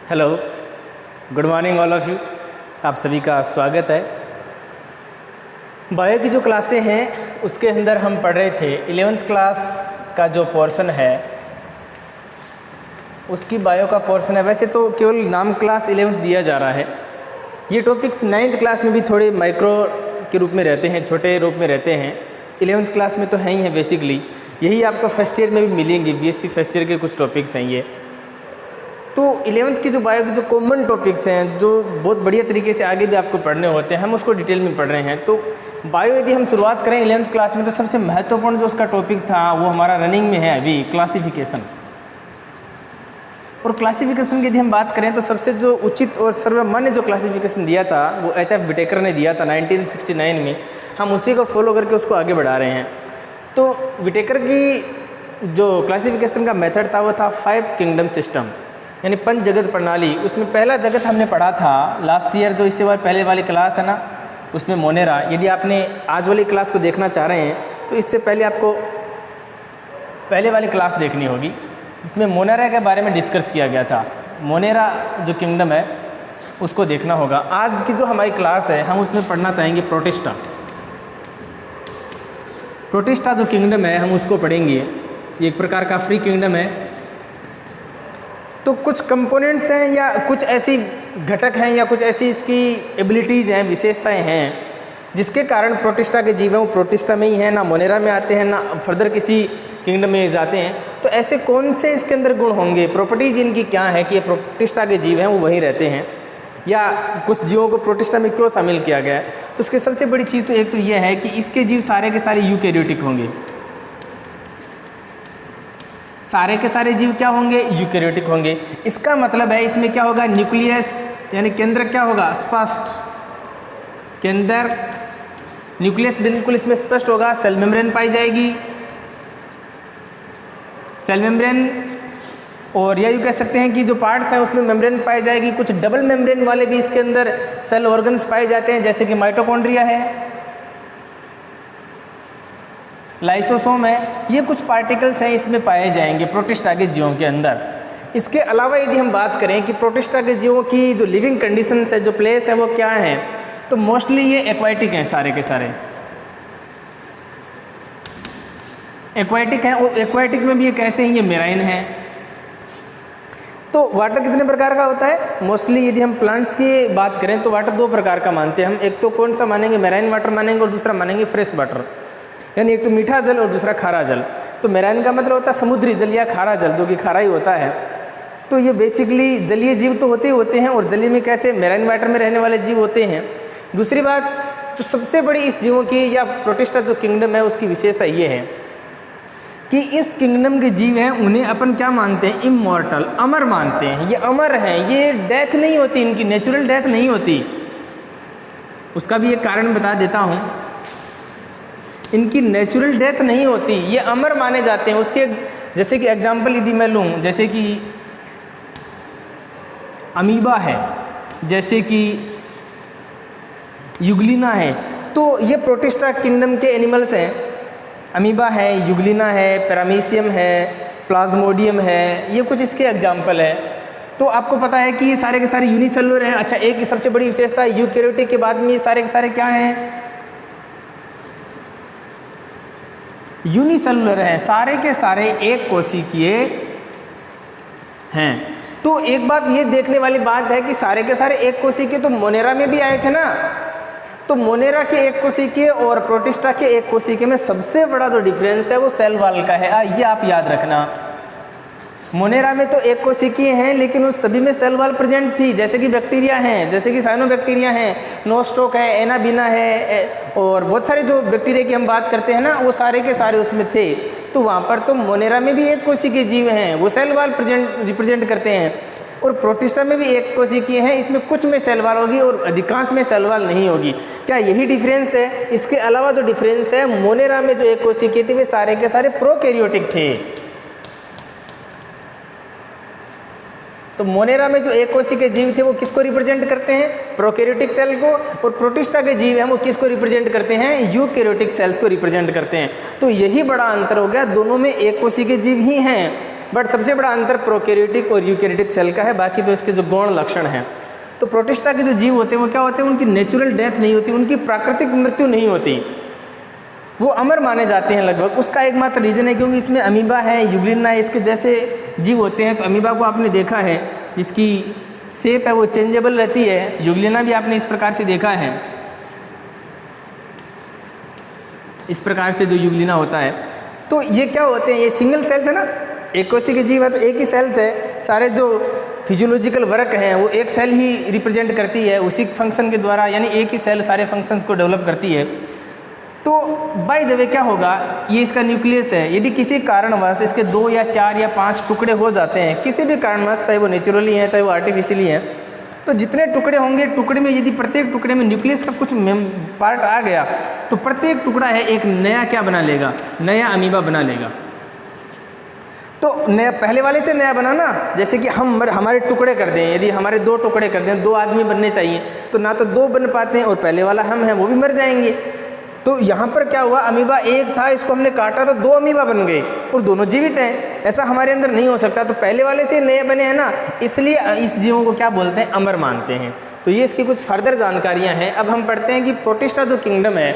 Hello, good morning all of you. आप सभी का स्वागत है। बायो की जो क्लासें हैं उसके अंदर हम पढ़ रहे थे 11th क्लास का जो पोर्शन है उसकी बायो का पोर्शन है। वैसे तो केवल नाम क्लास 11th दिया जा रहा है। ये टॉपिक्स 9th क्लास में भी थोड़े माइक्रो के रूप में रहते हैं, छोटे रूप में रहते हैं। 11th क्लास में तो है ही है बेसिकली। यही आपको फर्स्ट ईयर में भी मिलेंगे। बीएससी फर्स्ट ईयर के कुछ टॉपिक्स हैं ये। तो 11th की जो बायो के जो कॉमन टॉपिक्स हैं जो बहुत बढ़िया तरीके से आगे भी आपको पढ़ने होते हैं, हम उसको डिटेल में पढ़ रहे हैं। तो बायो यदि हम शुरुआत करें 11th क्लास में तो सबसे महत्वपूर्ण जो उसका टॉपिक था वो हमारा रनिंग में है अभी, क्लासिफिकेशन। और क्लासिफिकेशन की यदि हम बात करें तो सबसे जो उचित और सर्वमान्य जो क्लासिफिकेशन दिया था वो एच.एफ. विटेकर ने दिया था 1969 में। हम उसी को फॉलो करके उसको आगे बढ़ा रहे हैं। तो विटेकर की जो क्लासिफिकेशन का मेथड था वो था 5 किंगडम सिस्टम, यानी पंच जगत प्रणाली। उसमें पहला जगत हमने पढ़ा था लास्ट ईयर, जो इससे बाद पहले वाली क्लास है ना, उसमें मोनेरा। यदि आपने आज वाली क्लास को देखना चाह रहे हैं तो इससे पहले आपको पहले वाली क्लास देखनी होगी जिसमें मोनेरा के बारे में डिस्कस किया गया था। मोनेरा जो किंगडम है उसको देखना होगा। आज की जो हमारी क्लास है हम उसमें पढ़ना चाहेंगे प्रोटिस्टा। प्रोटिस्टा जो किंगडम है हम उसको पढ़ेंगे। ये एक प्रकार का फ्री किंगडम है। तो कुछ कंपोनेंट्स हैं या कुछ ऐसी घटक हैं या कुछ ऐसी इसकी एबिलिटीज़ हैं, विशेषताएं हैं जिसके कारण प्रोटिस्टा के जीव हैं वो प्रोटिस्टा में ही हैं, ना मोनेरा में आते हैं ना फर्दर किसी किंगडम में जाते हैं। तो ऐसे कौन से इसके अंदर गुण होंगे, प्रॉपर्टीज इनकी क्या है कि ये प्रोटिस्टा के जीव हैं वो वहीं रहते हैं, या कुछ जीवों को प्रोटिस्टा में क्यों शामिल किया गया है। तो उसकी सबसे बड़ी चीज़ तो एक तो ये है कि इसके जीव सारे के सारे यूकैरियोटिक होंगे। सारे के सारे जीव क्या होंगे, यूकैरियोटिक होंगे। इसका मतलब है इसमें क्या होगा, न्यूक्लियस यानी केंद्र क्या होगा, स्पष्ट केंद्र, न्यूक्लियस बिल्कुल इसमें स्पष्ट होगा। सेल मेम्ब्रेन पाई जाएगी, सेल मेम्ब्रेन, और या यूँ कह सकते हैं कि जो पार्ट्स हैं उसमें मेम्ब्रेन पाई जाएगी। कुछ डबल मेम्ब्रेन वाले भी इसके अंदर सेल ऑर्गन्स पाए जाते हैं, जैसे कि माइटोकॉन्ड्रिया है, लाइसोसोम है। ये कुछ पार्टिकल्स हैं इसमें पाए जाएंगे प्रोटिस्टा के जीवों के अंदर। इसके अलावा यदि हम बात करें कि प्रोटिस्टा के जीवों की जो लिविंग कंडीशंस है, जो प्लेस है वो क्या है, तो मोस्टली ये एक्वाटिक हैं, सारे के सारे एक्वाटिक हैं। और एक्वाटिक में भी ये कैसे हैं, ये मेराइन हैं। तो वाटर कितने प्रकार का होता है, मोस्टली यदि हम प्लांट्स की बात करें तो वाटर 2 प्रकार का मानते हैं हम। एक तो कौन सा मानेंगे, मेराइन वाटर मानेंगे, और दूसरा मानेंगे फ्रेश वाटर, यानी एक तो मीठा जल और दूसरा खारा जल। तो मेराइन का मतलब होता है समुद्री जल या खारा जल, जो कि खारा ही होता है। तो ये बेसिकली जलीय जीव तो होते ही होते हैं, और जलीय में कैसे मेराइन वाटर में रहने वाले जीव होते हैं। दूसरी बात जो सबसे बड़ी इस जीवों की या प्रोटिस्टा जो किंगडम है उसकी विशेषता ये है कि इस किंगडम के जीव हैं उन्हें अपन क्या मानते हैं, इमॉर्टल, अमर मानते हैं। ये अमर हैं, ये डेथ नहीं होती, इनकी नेचुरल डेथ नहीं होती। उसका भी एक कारण बता देता हूँ, इनकी नेचुरल डेथ नहीं होती, ये अमर माने जाते हैं। उसके जैसे कि एग्जाम्पल यदि मैं लूँ, जैसे कि अमीबा है, जैसे कि युग्लिना है, तो ये प्रोटिस्टा किंगडम के एनिमल्स हैं। अमीबा है, युग्लिना है, पैरामीशियम है, प्लाज्मोडियम है, ये कुछ इसके एग्जाम्पल है। तो आपको पता है कि ये सारे के सारे यूनिसेलुलर हैं। अच्छा, एक सबसे बड़ी विशेषता है यूकैरियोटिक के बाद में ये सारे के सारे क्या हैं, यूनिसेलुलर हैं, सारे के सारे एक कोशिकीय हैं। तो एक बात ये देखने वाली बात है कि सारे के सारे एक कोशिकीय तो मोनेरा में भी आए थे ना। तो मोनेरा के एक कोशिकीय और प्रोटिस्टा के एक कोशिकीय में सबसे बड़ा जो डिफरेंस है वो सेल वॉल का है। ये आप याद रखना। मोनेरा में तो एक कोशिकीय हैं लेकिन उस सभी में सेल वॉल प्रेजेंट थी, जैसे कि बैक्टीरिया हैं, जैसे कि साइनोबैक्टीरिया हैं, नोस्टोक है, एनाबिना है, और बहुत सारे जो बैक्टीरिया की हम बात करते हैं ना वो सारे के सारे उसमें थे। तो वहाँ पर तो मोनेरा में भी एक कोशिकीय जीव हैं, वो सेल वॉल रिप्रेजेंट करते हैं। और प्रोटिस्टा में भी एक कोशिकीय हैं, इसमें कुछ में सेल वॉल होगी और अधिकांश में सेल वॉल नहीं होगी। क्या यही डिफरेंस है? इसके अलावा जो डिफरेंस है, मोनेरा में जो एक कोशिकीय थी वे सारे के सारे प्रोकैरियोटिक थे। तो मोनेरा में जो एक कोशिकीय जीव थे वो किसको रिप्रेजेंट करते हैं, प्रोकैरियोटिक सेल को, और प्रोटिस्टा के जीव हैं वो किसको रिप्रेजेंट करते हैं, यूकैरियोटिक सेल्स को रिप्रेजेंट करते हैं। तो यही बड़ा अंतर हो गया, दोनों में एक कोशिकीय जीव ही हैं बट सबसे बड़ा अंतर प्रोकैरियोटिक और यूकैरियोटिक सेल का है, बाकी तो इसके जो गौण लक्षण हैं। तो प्रोटिस्टा के जो जीव होते हैं वो क्या होते हैं, उनकी नेचुरल डेथ नहीं होती, उनकी प्राकृतिक मृत्यु नहीं होती, वो अमर माने जाते हैं लगभग। उसका एकमात्र रीज़न है क्योंकि इसमें अमीबा है, यूग्लिना है, इसके जैसे जीव होते हैं। तो अमीबा को आपने देखा है, इसकी शेप है वो चेंजेबल रहती है। यूग्लिना भी आपने इस प्रकार से देखा है, इस प्रकार से जो यूग्लिना होता है। तो ये क्या होते हैं, ये सिंगल सेल्स है ना, एक कोशिका के जीव है तो एक ही सेल्स है, सारे जो फिजियोलॉजिकल वर्क हैं वो एक सेल ही रिप्रेजेंट करती है, उसी फंक्शन के द्वारा, यानी एक ही सेल सारे फंक्शंस को डेवलप करती है। तो बाय द वे क्या होगा, ये इसका न्यूक्लियस है, यदि किसी कारणवश इसके 2 या 4 या 5 टुकड़े हो जाते हैं, किसी भी कारणवश, चाहे वो नेचुरली हैं चाहे वो आर्टिफिशियली हैं, तो जितने टुकड़े होंगे, टुकड़े में यदि प्रत्येक टुकड़े में न्यूक्लियस का कुछ पार्ट आ गया तो प्रत्येक टुकड़ा है एक नया क्या बना लेगा, नया अमीबा बना लेगा। तो नया पहले वाले से नया बनाना, जैसे कि हम हमारे टुकड़े कर दें, यदि हमारे 2 टुकड़े कर दें, 2 आदमी बनने चाहिए, तो ना तो 2 बन पाते हैं और पहले वाला हम हैं वो भी मर जाएंगे। तो यहाँ पर क्या हुआ, अमीबा एक था, इसको हमने काटा तो 2 अमीबा बन गए और दोनों जीवित हैं। ऐसा हमारे अंदर नहीं हो सकता, तो पहले वाले से नए बने हैं ना, इसलिए इस जीवों को क्या बोलते हैं, अमर मानते हैं। तो ये इसकी कुछ फर्दर जानकारियाँ हैं। अब हम पढ़ते हैं कि प्रोटिस्टा जो किंगडम है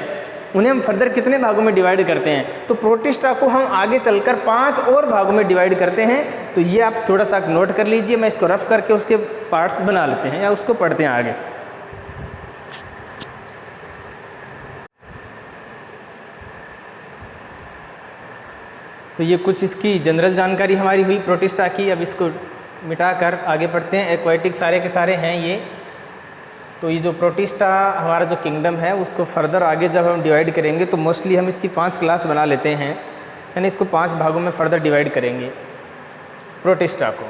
उन्हें हम फर्दर कितने भागों में डिवाइड करते हैं। तो प्रोटिस्टा को हम आगे चलकर 5 और भागों में डिवाइड करते हैं। तो ये आप थोड़ा सा नोट कर लीजिए, मैं इसको रफ करके उसके पार्ट्स बना लेते हैं या उसको पढ़ते हैं आगे। तो ये कुछ इसकी जनरल जानकारी हमारी हुई प्रोटिस्टा की। अब इसको मिटाकर आगे बढ़ते हैं। एक्वाटिक सारे के सारे हैं ये। तो ये जो प्रोटिस्टा हमारा जो किंगडम है उसको फर्दर आगे जब हम डिवाइड करेंगे तो मोस्टली हम इसकी 5 क्लास बना लेते हैं, यानी इसको 5 भागों में फर्दर डिवाइड करेंगे प्रोटिस्टा को।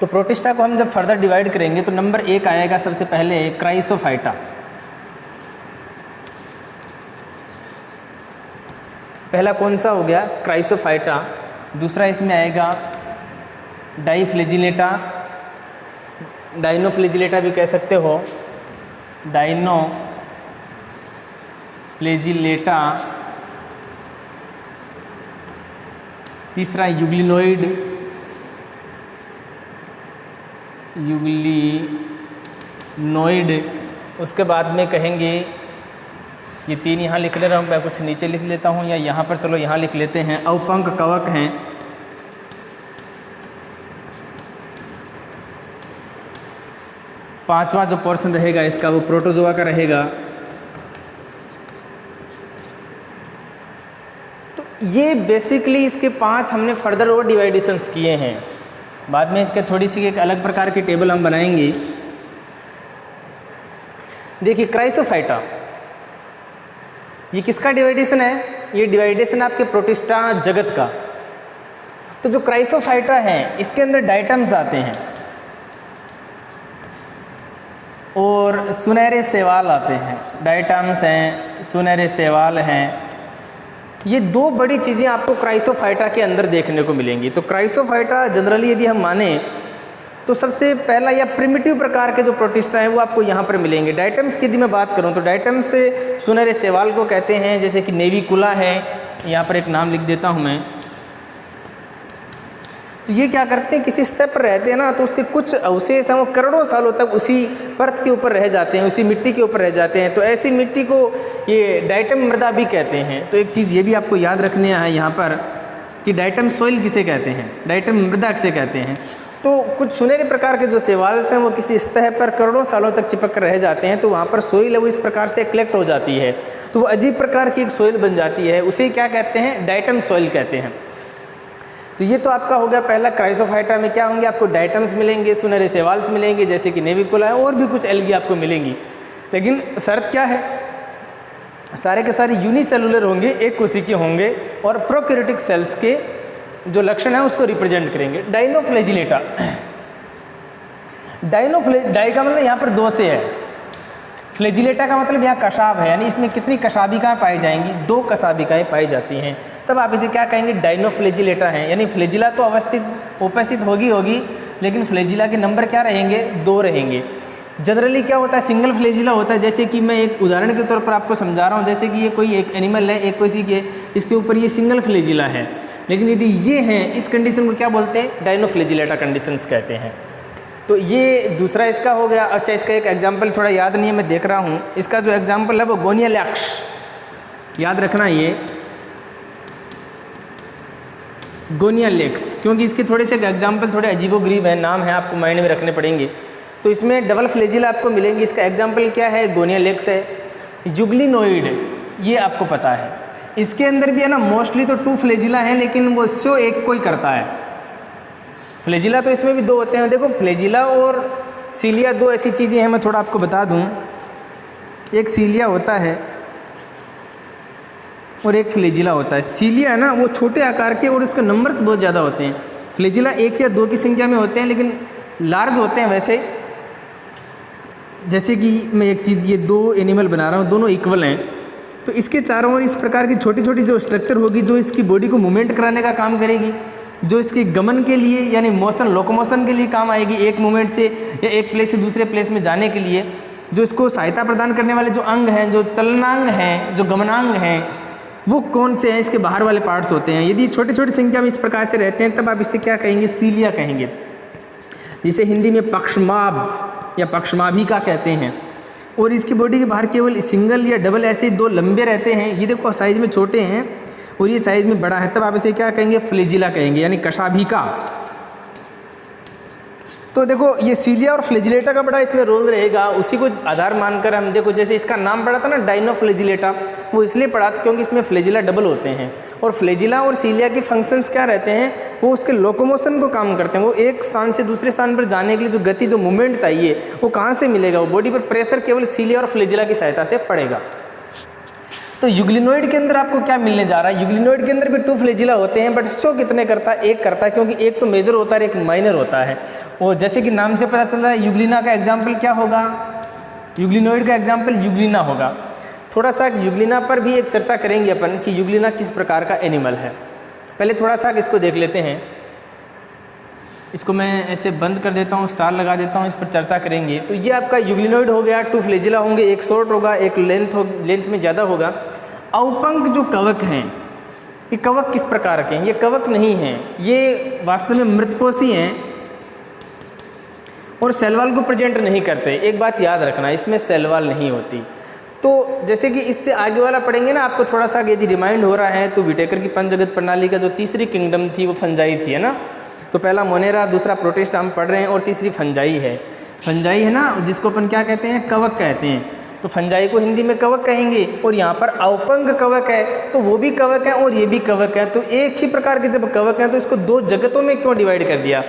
तो प्रोटिस्टा को हम जब फर्दर डिवाइड करेंगे तो नंबर 1 आएगा सबसे पहले क्राइसोफाइटा। पहला कौन सा हो गया, क्राइसोफाइटा। दूसरा इसमें आएगा डाइफ्लेजिलेटा, डाइनोफ्लेजिलेटा भी कह सकते हो, डाइनोफ्लेजिलेटा। तीसरा यूग्लिनोइड, यूग्लिनोइड। उसके बाद में कहेंगे, ये 3 यहाँ लिख ले रहा हूँ मैं, कुछ नीचे लिख लेता हूँ या यहाँ पर, चलो यहाँ लिख लेते हैं, औपंक कवक हैं। पांचवा जो पोर्शन रहेगा इसका वो प्रोटोजोआ का रहेगा। तो ये बेसिकली इसके 5 हमने फर्दर और डिवाइडेशंस किए हैं। बाद में इसके थोड़ी सी एक अलग प्रकार की टेबल हम बनाएंगे। देखिए क्राइसोफाइटा, ये किसका डिवाइडेशन है, ये डिवाइडेशन आपके प्रोटिस्टा जगत का। तो जो क्राइसोफाइटा है इसके अंदर डाइटम्स आते हैं और सुनहरे सेवाल आते हैं। डाइटम्स हैं, सुनहरे सेवाल हैं। ये 2 बड़ी चीज़ें आपको क्राइसोफाइटा के अंदर देखने को मिलेंगी। तो क्राइसोफाइटा जनरली यदि हम माने तो सबसे पहला या प्रिमिटिव प्रकार के जो प्रोटिस्टा हैं वो आपको यहाँ पर मिलेंगे। डाइटम्स की यदि मैं बात करूँ तो डाइटम्स सुनहरे सेवाल को कहते हैं, जैसे कि नेविकुला है, यहाँ पर एक नाम लिख देता हूँ मैं। तो ये क्या करते हैं, किसी सतह पर रहते हैं ना, तो उसके कुछ अवशेष हैं वो करोड़ों सालों तक उसी परत के ऊपर रह जाते हैं, उसी मिट्टी के ऊपर रह जाते हैं। तो ऐसी मिट्टी को ये डाइटम मृदा भी कहते हैं। तो एक चीज़ ये भी आपको याद रखनी है यहाँ पर कि डाइटम सोइल किसे कहते हैं, डाइटम मृदा किसे कहते हैं। तो कुछ सुनहरे प्रकार के जो सेवाल्स हैं वो किसी सतह पर करोड़ों सालों तक चिपक कर रह जाते हैं। तो वहाँ पर सोइल है वो इस प्रकार से कलेक्ट हो जाती है, तो वो अजीब प्रकार की एक सोइल बन जाती है, उसे क्या कहते हैं, डाइटम सोइल कहते हैं। तो ये तो आपका हो गया पहला। क्राइसोफाइटा में क्या होंगे, आपको डाइटम्स मिलेंगे, सुनहरे सेवाल्स मिलेंगे, जैसे कि नेविकुला है, और भी कुछ एल्गी आपको मिलेंगी। लेकिन शर्त क्या है, सारे के सारे यूनिसेलुलर होंगे, एक कोशिकीय होंगे और प्रोकैरियोटिक सेल्स के जो लक्षण है उसको रिप्रेजेंट करेंगे। डाइनोफ्लेजिलेटा, डाई का मतलब यहाँ पर 2 से है, फ्लेजिलेटा का मतलब यहाँ कशाब है, यानी इसमें कितनी कशाबिकाएँ पाई जाएंगी, 2 कशाबिकाएँ पाई जाती हैं। तब आप इसे क्या कहेंगे, डाइनोफ्लेजिलेटा है। यानी फ्लेजिला तो उपस्थित होगी, लेकिन फ्लेजिला के नंबर क्या रहेंगे, 2 रहेंगे। जनरली क्या होता है, सिंगल फ्लैजिला होता है। जैसे कि मैं एक उदाहरण के तौर पर आपको समझा रहा हूँ, जैसे कि ये कोई एक एनिमल है, एक कोई के इसके ऊपर ये सिंगल फ्लैजिला है, लेकिन यदि ये हैं, इस कंडीशन को क्या बोलते हैं, डायनोफ्लैजिलेटा कंडीशंस कहते हैं। तो ये दूसरा इसका हो गया। अच्छा, इसका एक एग्जाम्पल थोड़ा याद नहीं है, मैं देख रहा हूँ, इसका जो एग्जाम्पल है वो गोनियालैक्स, याद रखना ये गोनियालैक्स, क्योंकि इसके थोड़े से एग्जाम्पल थोड़े अजीबोगरीब हैं, नाम है, आपको माइंड में रखने पड़ेंगे। तो इसमें डबल फ्लैजिला आपको मिलेंगे। इसका एग्जाम्पल क्या है, गोनियालैक्स है। जुगलिनोइड, ये आपको पता है, इसके अंदर भी है ना मोस्टली तो 2 फ्लैजिला हैं, लेकिन वो शो एक कोई करता है। फ्लैजिला तो इसमें भी 2 होते हैं। देखो, फ्लैजिला और सीलिया 2 ऐसी चीज़ें हैं, मैं थोड़ा आपको बता दूं। एक सीलिया होता है और एक फ्लैजिला होता है। सीलिया है ना वो छोटे आकार के और उसके नंबर्स बहुत ज़्यादा होते हैं। फ्लैजिला 1 या 2 की संख्या में होते हैं, लेकिन लार्ज होते हैं वैसे। जैसे कि मैं एक चीज़, ये 2 एनिमल बना रहा हूँ, दोनों इक्वल हैं, तो इसके चारों ओर इस प्रकार की छोटी छोटी जो स्ट्रक्चर होगी, जो इसकी बॉडी को मूवमेंट कराने का काम करेगी, जो इसके गमन के लिए यानी मोशन, लोकोमोशन के लिए काम आएगी, एक मूवमेंट से या एक प्लेस से दूसरे प्लेस में जाने के लिए। जो इसको सहायता प्रदान करने वाले जो अंग हैं, जो चलनांग हैं, जो गमनांग हैं, वो कौन से हैं, इसके बाहर वाले पार्ट्स होते हैं। यदि छोटी छोटी संख्या में इस प्रकार से रहते हैं, तब आप इसे क्या कहेंगे, सीलिया कहेंगे, जिसे हिंदी में पक्षमाभ या पक्षमाभिका कहते हैं। और इसकी बॉडी के बाहर केवल सिंगल या डबल ऐसे 2 लंबे रहते हैं। ये देखो साइज़ में छोटे हैं और ये साइज़ में बड़ा है, तब आप इसे क्या कहेंगे, फ्लैजिला कहेंगे, यानी कशाभिका। तो देखो, ये सीलिया और फ्लैजिलेटा का बड़ा इसमें रोल रहेगा। उसी को आधार मानकर हम देखो, जैसे इसका नाम पड़ा था ना डायनोफ्लैजिलेटा, वो इसलिए पड़ा था क्योंकि इसमें फ्लैजिला डबल होते हैं। और फ्लैजिला और सीलिया के फंक्शंस क्या रहते हैं, वो उसके लोकोमोशन को काम करते हैं। वो एक स्थान से दूसरे स्थान पर जाने के लिए जो गति, जो मूवमेंट चाहिए, वो कहाँ से मिलेगा, वो बॉडी पर प्रेशर केवल सीलिया और फ्लैजिला की सहायता से पड़ेगा। तो यूग्लिनोइड के अंदर आपको क्या मिलने जा रहा है, यूग्लिनोइड के अंदर भी 2 फ्लैजिला होते हैं, बट शो कितने करता है, एक करता है, क्योंकि एक तो मेजर होता है, एक माइनर होता है। और जैसे कि नाम से पता चल रहा है, यूग्लिना का एग्जाम्पल क्या होगा, यूग्लिनोइड का एग्जाम्पल यूग्लिना होगा। थोड़ा सा यूग्लिना पर भी एक चर्चा करेंगे अपन कि यूग्लिना किस प्रकार का एनिमल है। पहले थोड़ा सा इसको देख लेते हैं। इसको मैं ऐसे बंद कर देता हूँ, स्टार लगा देता हूँ, इस पर चर्चा करेंगे। तो ये आपका यूग्लिनोइड हो गया, 2 फ्लैजिला होंगे, एक शॉर्ट होगा, एक लेंथ में ज़्यादा होगा। औपंक जो कवक हैं, ये कवक किस प्रकार के हैं, ये कवक नहीं हैं, ये वास्तव में मृतपोषी हैं और सेलवाल को प्रेजेंट नहीं करते। एक बात याद रखना, इसमें सेलवाल नहीं होती। तो जैसे कि इससे आगे वाला पढ़ेंगे ना, आपको थोड़ा सा यदि रिमाइंड हो रहा है तो विटेकर की पंचजगत प्रणाली का जो तीसरी किंगडम थी वो फंजाई थी, है ना। तो पहला मोनेरा, दूसरा प्रोटिस्टा हम पढ़ रहे हैं, और तीसरी फंजाई है। फंजाई है ना, जिसको अपन क्या कहते हैं, कवक कहते हैं। तो फंजाई को हिंदी में कवक कहेंगे। और यहाँ पर औपंक कवक है, तो वो भी कवक है और ये भी कवक है। तो एक ही प्रकार के जब कवक हैं तो इसको 2 जगतों में क्यों डिवाइड कर दिया।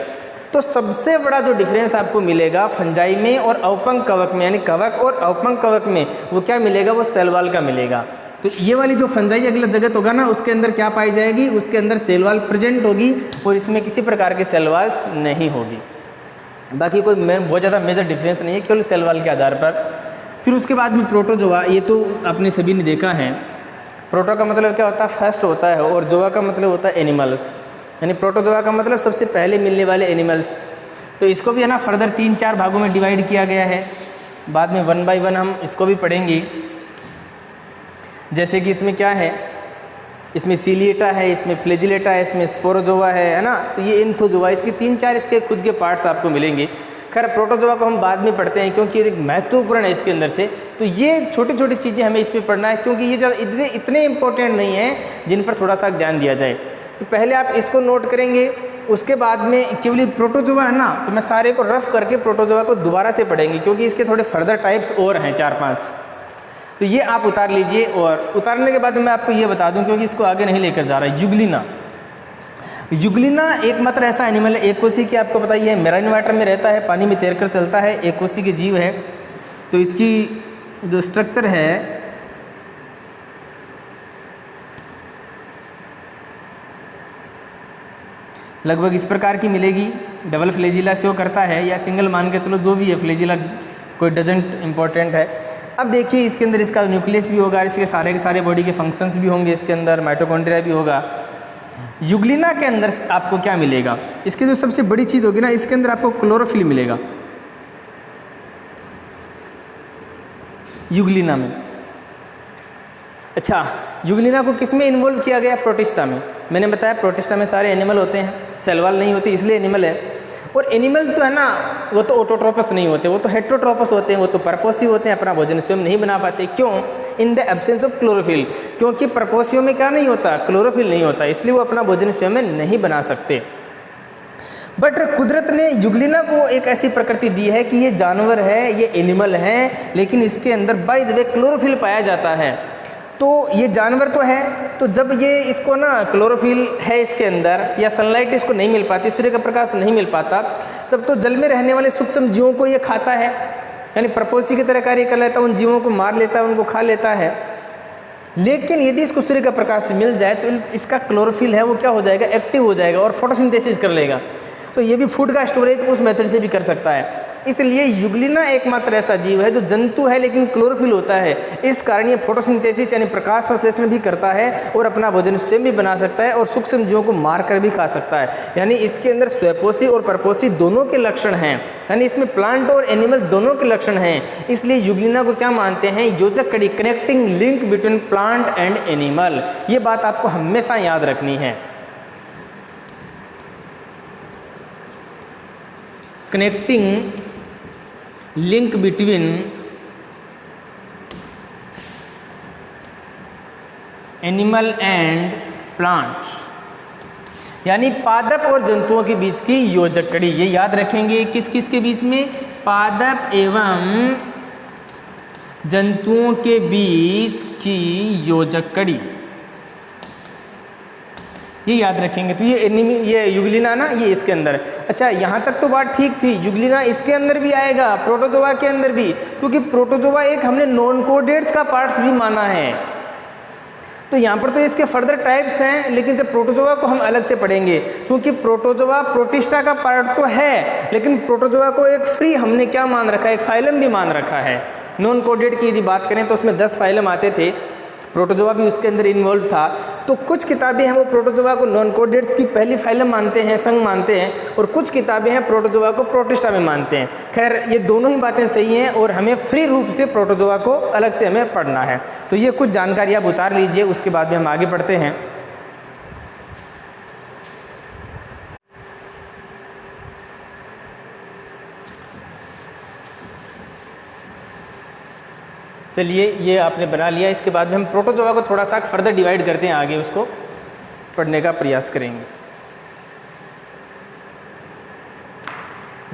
तो सबसे बड़ा जो डिफरेंस आपको मिलेगा फंजाई में और औपंक कवक में, यानी कवक और औपंक कवक में, वो क्या मिलेगा, वो सेलवाल का मिलेगा। तो ये वाली जो फंजाई अगला जगत होगा ना, उसके अंदर क्या पाई जाएगी, उसके अंदर सेलवाल प्रेजेंट होगी और इसमें किसी प्रकार के सेलवाल्स नहीं होगी। बाकी कोई बहुत ज़्यादा मेजर डिफरेंस नहीं है, केवल सेलवाल के आधार पर। फिर उसके बाद में प्रोटोजोआ, ये तो आपने सभी ने देखा है। प्रोटो का मतलब क्या होता है, फर्स्ट होता है, और जोआ का मतलब होता है एनिमल्स, यानी प्रोटोजोआ का मतलब सबसे पहले मिलने वाले एनिमल्स। तो इसको भी है ना फर्दर 3-4 भागों में डिवाइड किया गया है। बाद में 1 बाय 1 हम इसको भी पढ़ेंगे। जैसे कि इसमें क्या है, इसमें सीलिएटा है, इसमें फ्लैजिलेटा है, इसमें स्पोरोजोआ है ना। तो ये एंथोजोआ, इसके 3-4 इसके खुद के पार्ट्स आपको मिलेंगे। खैर प्रोटोजोआ को हम बाद में पढ़ते हैं, क्योंकि ये महत्वपूर्ण है इसके अंदर से। तो ये छोटी छोटी चीज़ें हमें इसमें पढ़ना है, क्योंकि ये ज़्यादा इतने इंपॉर्टेंट नहीं है जिन पर थोड़ा सा ध्यान दिया जाए। तो पहले आप इसको नोट करेंगे, उसके बाद में केवल प्रोटोजोआ है ना, तो मैं सारे को रफ करके प्रोटोजोआ को दोबारा से पढ़ेंगे, क्योंकि इसके थोड़े फर्दर टाइप्स और हैं 4-5। तो ये आप उतार लीजिए। और उतारने के बाद मैं आपको ये बता दूं, क्योंकि इसको आगे नहीं लेकर जा रहा, यूग्लिना। यूग्लिना एकमात्र ऐसा एनिमल है, एक कोशी की, आपको पता ही है, मेराइन वाटर में रहता है, पानी में तैरकर चलता है, एक कोशी के जीव है। तो इसकी जो स्ट्रक्चर है लगभग इस प्रकार की मिलेगी। डबल फ्लैजिला शो करता है, या सिंगल मान के चलो, जो भी है, फ्लैजिला कोई डजेंट इम्पोर्टेंट है। अब देखिए इसके अंदर इसका न्यूक्लियस भी होगा, इसके सारे के सारे बॉडी के फंक्शंस भी होंगे, इसके अंदर माइटोकॉन्ड्रिया भी होगा। यूग्लिना के अंदर आपको क्या मिलेगा, इसकी जो सबसे बड़ी चीज़ होगी ना, इसके अंदर आपको क्लोरोफिल मिलेगा। यूग्लिना में। अच्छा, यूग्लिना को किस में इन्वॉल्व किया गया? प्रोटिस्टा में। मैंने बताया प्रोटिस्टा में सारे एनिमल होते हैं, सेल वॉल नहीं होती इसलिए एनिमल है। और एनिमल तो है ना, वो तो ऑटोट्रोपस नहीं होते, वो तो हेट्रोट्रोपस होते हैं, वो तो पर्पोसी होते हैं, अपना भोजन स्वयं नहीं बना पाते। क्यों? In the absence of chlorophyll, क्योंकि पर्पोसियों में क्या नहीं होता? क्लोरोफिल नहीं होता, इसलिए वो अपना भोजन स्वयं में नहीं बना सकते। बट कुदरत ने यूग्लिना को एक ऐसी प्रकृति दी है कि ये जानवर है, ये एनिमल है, लेकिन इसके अंदर बाय द वे क्लोरोफिल पाया जाता है। तो ये जानवर तो है, तो जब ये इसको ना क्लोरोफिल है इसके अंदर, या सनलाइट इसको नहीं मिल पाती, सूर्य का प्रकाश नहीं मिल पाता, तब तो जल में रहने वाले सूक्ष्म जीवों को ये खाता है, यानी पर्पोसी की तरह कार्य कर लेता है, उन जीवों को मार लेता है, उनको खा लेता है। लेकिन यदि इसको सूर्य का प्रकाश मिल जाए तो इसका क्लोरोफिल है वो क्या हो जाएगा? एक्टिव हो जाएगा और फोटोसिंथेसिस कर लेगा। तो ये भी फूड का स्टोरेज उस मेथड से भी कर सकता है। इसलिए यूग्लिना एकमात्र ऐसा जीव है जो जंतु है लेकिन क्लोरोफिल होता है। इस कारण ये फोटोसिंथेसिस यानी प्रकाश संश्लेषण भी करता है और अपना भोजन स्वयं भी बना सकता है और सूक्ष्म जीवों को मार कर भी खा सकता है। यानी इसके अंदर स्वयपोषी और परपोषी दोनों के लक्षण हैं, यानी इसमें प्लांट और एनिमल दोनों के लक्षण हैं। इसलिए यूग्लिना को क्या मानते हैं? योजक कड़ी, connecting link between plant and animal. ये बात आपको हमेशा याद रखनी है। Connecting link between animal and plants, यानी पादप और जंतुओं के बीच की योजक कड़ी। ये याद रखेंगे, किस किस के बीच में? पादप एवं जंतुओं के बीच की योजक कड़ी, ये याद रखेंगे। तो ये यूग्लिना ना, ये इसके अंदर। अच्छा, यहाँ तक तो बात ठीक थी। यूग्लिना इसके अंदर भी आएगा, प्रोटोजोआ के अंदर भी, क्योंकि प्रोटोजोआ एक हमने नॉन कोडेड्स का पार्ट्स भी माना है। तो यहाँ पर तो इसके फर्दर टाइप्स हैं, लेकिन जब प्रोटोजोआ को हम अलग से पढ़ेंगे, क्योंकि प्रोटोजोआ प्रोटिस्टा का पार्ट तो है, लेकिन प्रोटोजोआ को एक फ्री हमने क्या मान रखा है? एक फाइलम भी मान रखा है। नॉन कोडेड की यदि बात करें तो उसमें 10 फाइलम आते थे, प्रोटोजोआ भी उसके अंदर इन्वॉल्व था। तो कुछ किताबें हैं वो प्रोटोजोआ को नॉन कोडेड्स की पहली फाइलम मानते हैं, संघ मानते हैं, और कुछ किताबें हैं प्रोटोजोआ को प्रोटिस्टा में मानते हैं। खैर, ये दोनों ही बातें सही हैं और हमें फ्री रूप से प्रोटोजोआ को अलग से हमें पढ़ना है। तो ये कुछ जानकारी आप उतार लीजिए, उसके बाद में हम आगे बढ़ते हैं। चलिए, ये आपने बना लिया। इसके बाद में हम प्रोटोजोआ को थोड़ा सा फर्दर डिवाइड करते हैं, आगे उसको पढ़ने का प्रयास करेंगे।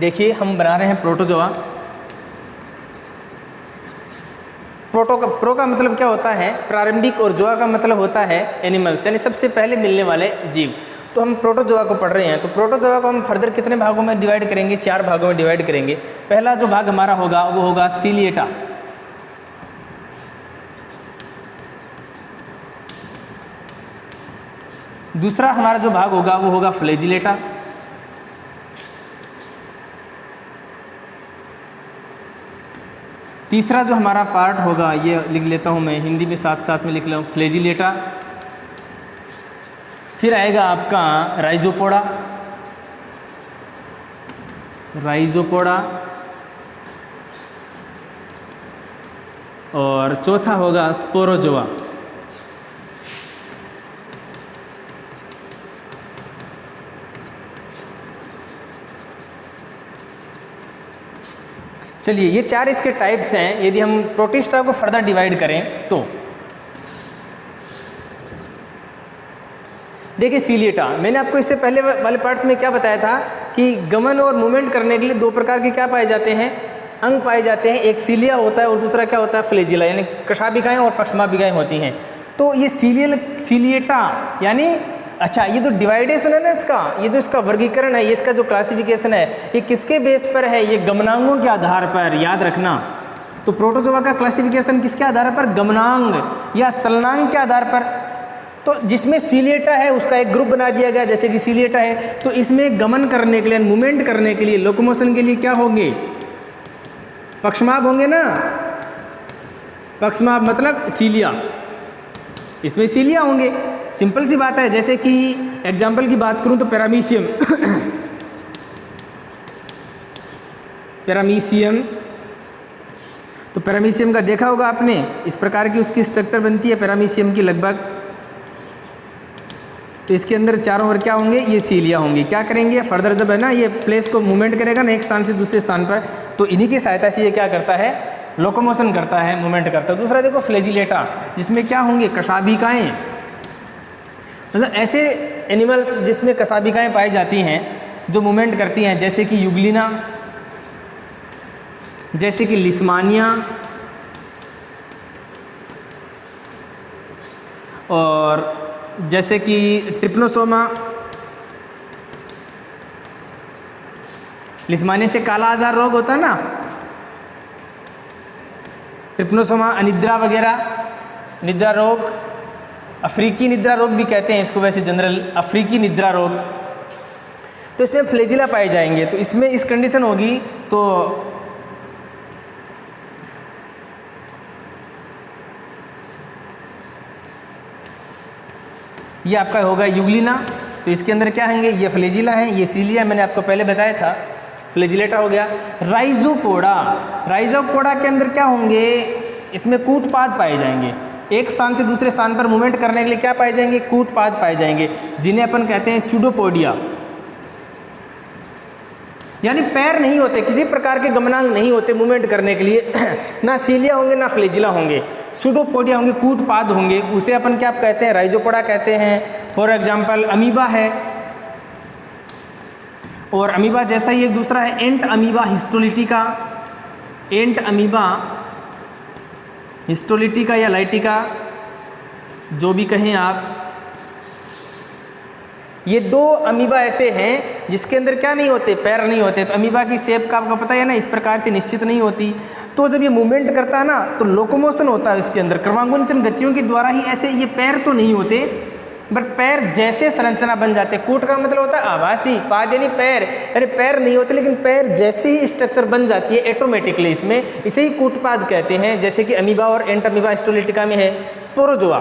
देखिए, हम बना रहे हैं प्रोटोजोआ। प्रो का मतलब क्या होता है? प्रारंभिक, और जोआ का मतलब होता है एनिमल्स, यानी सबसे पहले मिलने वाले जीव। तो हम प्रोटोजोआ को पढ़ रहे हैं, तो प्रोटोजोआ को हम फर्दर कितने भागों में डिवाइड करेंगे? 4 भागों में डिवाइड करेंगे। पहला जो भाग हमारा होगा वो होगा सीलिएटा। दूसरा हमारा जो भाग होगा वो होगा फ्लैजिलेटा। तीसरा जो हमारा पार्ट होगा, ये लिख लेता हूँ मैं, हिंदी में साथ साथ में लिख लूँ, फ्लैजिलेटा। फिर आएगा आपका राइजोपोडा, और चौथा होगा स्पोरोजोआ। चलिए, ये 4 इसके टाइप्स हैं। यदि हम प्रोटिस्टा को फर्दर डिवाइड करें तो देखिए, सीलिएटा, मैंने आपको इससे पहले वाले पार्ट्स में क्या बताया था कि गमन और मूवमेंट करने के लिए 2 प्रकार के क्या पाए जाते हैं? अंग पाए जाते हैं। एक सीलिया होता है और दूसरा क्या होता है? फ्लैजिला, यानी कशाभिकाएं और पक्षमाभिकाएं होती हैं। तो ये सीलिएटा यानी, अच्छा, ये जो डिवाइडेशन है ना इसका, ये जो इसका वर्गीकरण है, ये इसका जो क्लासिफिकेशन है, ये किसके बेस पर है? ये गमनांगों के आधार पर, याद रखना। तो प्रोटोजोआ का क्लासिफिकेशन किसके आधार पर? गमनांग या चलनांग के आधार पर। तो जिसमें सीलिएटा है उसका एक ग्रुप बना दिया गया, जैसे कि सीलिएटा है, तो इसमें गमन करने के लिए, मूवमेंट करने के लिए, लोकोमोशन के लिए क्या होंगे? पक्षमाभ होंगे ना। पक्षमाभ मतलब सीलिया, इसमें सीलिया होंगे। सिंपल सी बात है। जैसे कि एग्जाम्पल की बात करूं तो पैरामीशियम, तो पैरामीशियम का देखा होगा आपने, इस प्रकार की उसकी स्ट्रक्चर बनती है पैरामीशियम की लगभग। तो इसके अंदर चारों ओर क्या होंगे, ये सीलिया होंगी। क्या करेंगे, फर्दर जब है ना ये प्लेस को मूवमेंट करेगा ना एक स्थान से दूसरे स्थान पर, तो इन्हीं की सहायता से ये क्या करता है, लोकोमोशन करता है, मूवमेंट करता है। दूसरा देखो फ्लैजिलेटा, जिसमें क्या होंगे, कशाभिकाएँ, मतलब ऐसे एनिमल्स जिसमें कशाभिकाएँ पाई जाती हैं जो मूवमेंट करती हैं, जैसे कि युगलिना, जैसे कि लिस्मानिया, और जैसे कि ट्रिप्नोसोमा। लिस्मानिया से काला आजार रोग होता है ना, ट्रिप्नोसोमा अनिद्रा वगैरह, निद्रा रोग, अफ्रीकी निद्रा रोग भी कहते हैं इसको वैसे जनरल, अफ्रीकी निद्रा रोग। तो इसमें फ्लैजिला पाए जाएंगे। तो इसमें इस कंडीशन होगी तो ये आपका होगा युगलिना। तो इसके अंदर क्या होंगे, ये फ्लैजिला है, ये सीलिया, मैंने आपको पहले बताया था, फ्लैजिलेटा हो गया। राइजोपोडा, राइजोपोडा के अंदर क्या होंगे, इसमें कूटपाद पाए जाएंगे। एक स्थान से दूसरे स्थान पर मूवमेंट करने के लिए क्या पाए जाएंगे, कूटपाद पाए जाएंगे, जिन्हें अपन कहते हैं स्यूडोपोडिया। यानी पैर नहीं होते, किसी प्रकार के गमनांग नहीं होते मूवमेंट करने के लिए ना सीलिया होंगे ना फ्लैजिला होंगे, सूडोपोडिया होंगे, कूटपाद होंगे। उसे अपन क्या कहते हैं, राइजोपोडा कहते हैं। फॉर एग्जांपल अमीबा है, और अमीबा जैसा ही एक दूसरा है एंट अमीबा हिस्टोलिटिका, एंट अमीबा हिस्टोलिटिका या लाइटिका, जो भी कहें आप। ये दो अमीबा ऐसे हैं जिसके अंदर क्या नहीं होते, पैर नहीं होते। तो अमीबा की शेप का आपको पता है ना, इस प्रकार से निश्चित नहीं होती। तो जब ये मूवमेंट करता है ना तो लोकोमोशन होता है इसके अंदर, क्रमांकुंचन गतियों के द्वारा ही। ऐसे ये पैर तो नहीं होते, बट पैर जैसे संरचना बन जाते। कूट का मतलब होता है आभासी, पाद यानी पैर, यानी पैर नहीं होते लेकिन पैर जैसे ही स्ट्रक्चर बन जाती है ऑटोमेटिकली, इसमें इसे ही कूटपाद कहते हैं। जैसे कि अमीबा और एंट अमीबा हिस्टोलिटिका में है। स्पोरोजोआ,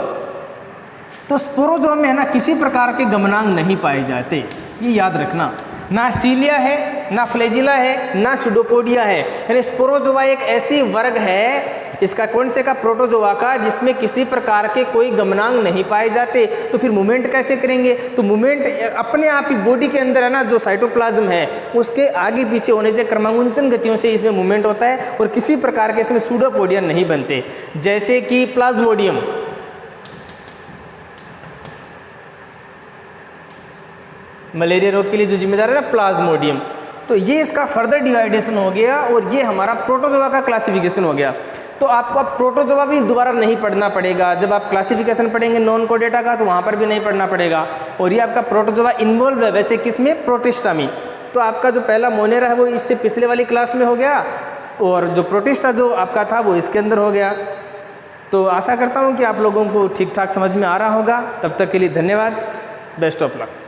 तो स्पोरोजोआ में है ना किसी प्रकार के गमनांग नहीं पाए जाते, ये याद रखना। ना सीलिया है, ना फ्लैजिला है, ना सूडोपोडिया है। यानी स्पोरोजोआ एक ऐसी वर्ग है इसका, कौन से का, प्रोटोजोआ का, जिसमें किसी प्रकार के कोई गमनांग नहीं पाए जाते। तो फिर मूवमेंट कैसे करेंगे, तो मूवमेंट अपने आप ही बॉडी के अंदर है ना, जो साइटोप्लाज्म है उसके आगे पीछे होने से क्रमांकुंचन गतियों से इसमें मूवमेंट होता है, और किसी प्रकार के इसमें सूडोपोडिया नहीं बनते। जैसे कि प्लाज्मोडियम, मलेरिया रोग के लिए जो जिम्मेदार है ना, प्लाज्मोडियम। तो ये इसका फर्दर डिवाइडेशन हो गया, और ये हमारा प्रोटोजोआ का क्लासिफिकेशन हो गया। तो आपको अब प्रोटोजोआ भी दोबारा नहीं पढ़ना पड़ेगा। जब आप क्लासिफिकेशन पढ़ेंगे नॉन कोडेटा का, तो वहाँ पर भी नहीं पढ़ना पड़ेगा। और ये आपका प्रोटोजोआ इन्वॉल्व है वैसे किसमें, प्रोटिस्टा में। तो आपका जो पहला मोनेरा है वो इससे पिछले वाली क्लास में हो गया, और जो प्रोटिस्टा जो आपका था वो इसके अंदर हो गया। तो आशा करता हूँ कि आप लोगों को ठीक ठाक समझ में आ रहा होगा। तब तक के लिए धन्यवाद, बेस्ट ऑफ लक।